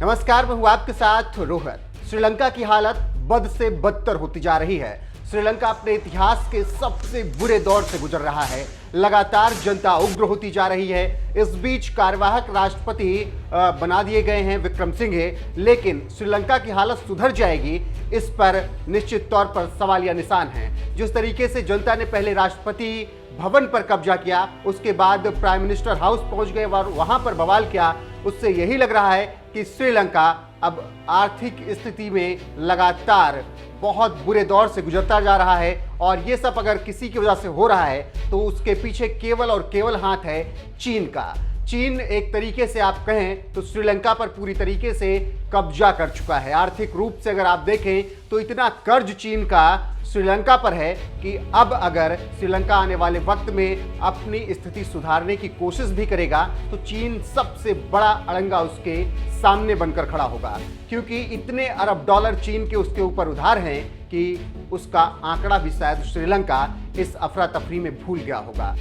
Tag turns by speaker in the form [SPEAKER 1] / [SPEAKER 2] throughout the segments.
[SPEAKER 1] नमस्कार, मैं हूं आपके साथ रोहन। श्रीलंका की हालत बद से बदतर होती जा रही है। श्रीलंका अपने इतिहास के सबसे बुरे दौर से गुजर रहा है। लगातार जनता उग्र होती जा रही है। इस बीच कार्यवाहक राष्ट्रपति बना दिए गए हैं विक्रमसिंघे, लेकिन श्रीलंका की हालत सुधर जाएगी इस पर निश्चित तौर पर सवालिया निशान हैं। जिस तरीके से जनता ने पहले राष्ट्रपति भवन पर कब्जा किया, उसके बाद प्राइम मिनिस्टर हाउस पहुंच गए और वहां पर बवाल किया, उससे यही लग रहा है कि श्रीलंका अब आर्थिक स्थिति में लगातार बहुत बुरे दौर से गुजरता जा रहा है। और ये सब अगर किसी की वजह से हो रहा है तो उसके पीछे केवल और केवल हाथ है चीन का। चीन एक तरीके से आप कहें तो श्रीलंका पर पूरी तरीके से कब्जा कर चुका है। आर्थिक रूप से अगर आप देखें तो इतना कर्ज चीन का श्रीलंका पर है कि अब अगर श्रीलंका आने वाले वक्त में अपनी स्थिति सुधारने की कोशिश भी करेगा तो चीन सबसे बड़ा अड़ंगा उसके सामने बनकर खड़ा होगा, क्योंकि इतने अरब डॉलर चीन के उसके ऊपर उधार हैं कि उसका आंकड़ा भी शायद श्रीलंका इस अफरा तफरी में भूल गया होगा।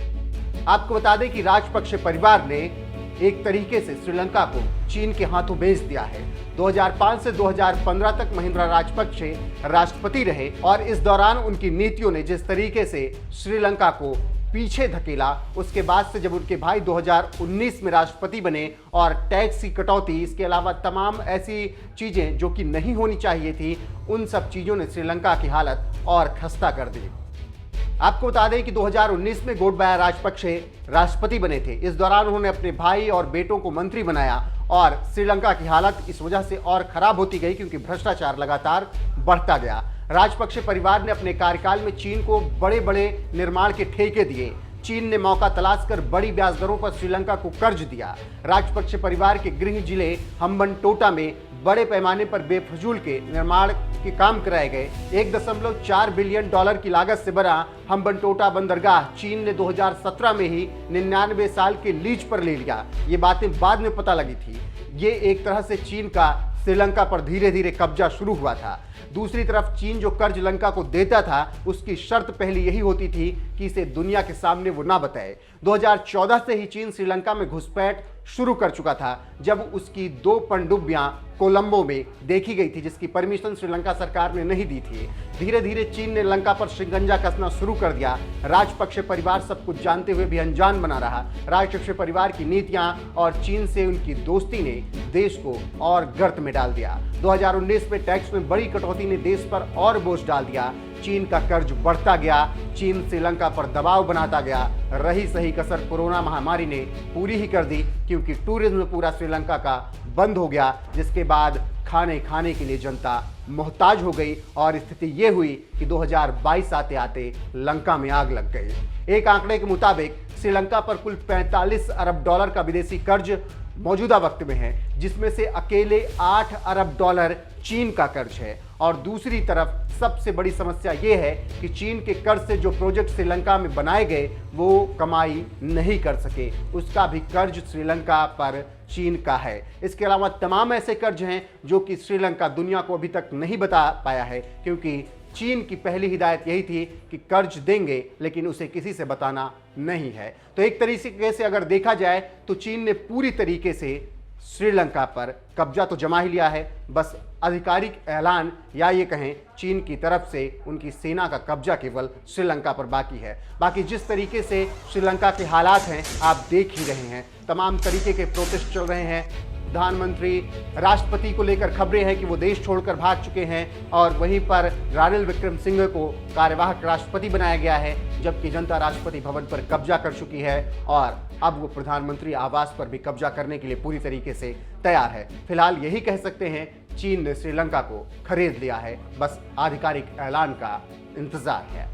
[SPEAKER 1] आपको बता दें कि राजपक्षे परिवार ने एक तरीके से श्रीलंका को चीन के हाथों बेच दिया है। 2005 से 2015 तक महिंद्रा राजपक्षे राष्ट्रपति रहे और इस दौरान उनकी नीतियों ने जिस तरीके से श्रीलंका को पीछे धकेला, उसके बाद से जब उनके भाई 2019 में राष्ट्रपति बने और टैक्स की कटौती, इसके अलावा तमाम ऐसी चीजें जो कि नहीं होनी चाहिए थी, उन सब चीजों ने श्रीलंका की हालत और खस्ता कर दी। आपको बता दें कि 2019 में गोटबाया राजपक्षे राष्ट्रपति बने थे। इस दौरान उन्होंने अपने भाई और बेटों को मंत्री बनाया और श्रीलंका की हालत इस वजह से और खराब होती गई क्योंकि भ्रष्टाचार लगातार बढ़ता गया। राजपक्षे परिवार ने अपने कार्यकाल में चीन को बड़े बड़े निर्माण के ठेके दिए। चीन ने मौका तलाश कर बड़ी ब्याज दरों पर श्रीलंका को कर्ज दिया। राजपक्षे परिवार के गृह जिले हम्बनटोटा में बड़े पैमाने पर बेफजूल के निर्माण के काम कराए गए। 1.4 बिलियन डॉलर की लागत से बना हम्बनटोटा बंदरगाह चीन ने 2017 में ही 99 साल के लीज पर ले लिया। ये बातें बाद में पता लगी थी। ये एक तरह से चीन का श्रीलंका पर धीरे धीरे कब्जा शुरू हुआ था। दूसरी तरफ चीन जो कर्ज लंका को देता था, उसकी शर्त पहले यही होती थी कि इसे दुनिया के सामने वो ना बताए। 2014 से ही चीन श्रीलंका में घुसपैठ शुरू कर चुका था, जब उसकी 2 पनडुब्बियां कोलंबो में देखी गई थी, जिसकी परमिशन श्रीलंका सरकार ने नहीं दी थी। धीरे धीरे चीन ने लंका पर शिकंजा कसना शुरू कर दिया। राजपक्षे परिवार सब कुछ जानते हुए भी अनजान बना रहा। राजपक्षे परिवार की नीतियां और चीन से उनकी दोस्ती ने देश को और गर्त में डाल दिया। 2019 में टैक्स में बड़ी कटौती ने देश पर और बोझ डाल दिया। चीन का कर्ज बढ़ता गया। चीन श्रीलंका पर दबाव बनाता गया। रही सही कसर कोरोना महामारी ने पूरी ही कर दी, क्योंकि टूरिज्म पूरा श्रीलंका का बंद हो गया, जिसके बाद खाने के लिए जनता मोहताज हो गई और स्थिति ये हुई कि 2022 आते आते लंका में आग लग गई। एक आंकड़े के मुताबिक श्रीलंका पर कुल 45 अरब डॉलर का विदेशी कर्ज मौजूदा वक्त में है, जिसमें से अकेले 8 अरब डॉलर चीन का कर्ज है। और दूसरी तरफ सबसे बड़ी समस्या ये है कि चीन के कर्ज से जो प्रोजेक्ट श्रीलंका में बनाए गए वो कमाई नहीं कर सके। उसका भी कर्ज श्रीलंका पर चीन का है। इसके अलावा तमाम ऐसे कर्ज हैं जो कि श्रीलंका दुनिया को अभी तक नहीं बता पाया है, क्योंकि चीन की पहली हिदायत यही थी कि कर्ज देंगे लेकिन उसे किसी से बताना नहीं है। तो एक तरीके से अगर देखा जाए तो चीन ने पूरी तरीके से श्रीलंका पर कब्जा तो जमा ही लिया है। बस आधिकारिक ऐलान या ये कहें चीन की तरफ से उनकी सेना का कब्जा केवल श्रीलंका पर बाकी है। बाकी जिस तरीके से श्रीलंका के हालात हैं आप देख ही रहे हैं। तमाम तरीके के प्रोटेस्ट चल रहे हैं। प्रधानमंत्री राष्ट्रपति को लेकर खबरें हैं कि वो देश छोड़कर भाग चुके हैं, और वहीं पर रानिल विक्रमसिंघे को कार्यवाहक राष्ट्रपति बनाया गया है, जबकि जनता राष्ट्रपति भवन पर कब्जा कर चुकी है और अब वो प्रधानमंत्री आवास पर भी कब्जा करने के लिए पूरी तरीके से तैयार है। फिलहाल यही कह सकते हैं, चीन ने श्रीलंका को खरीद लिया है। बस आधिकारिक ऐलान का इंतजार है।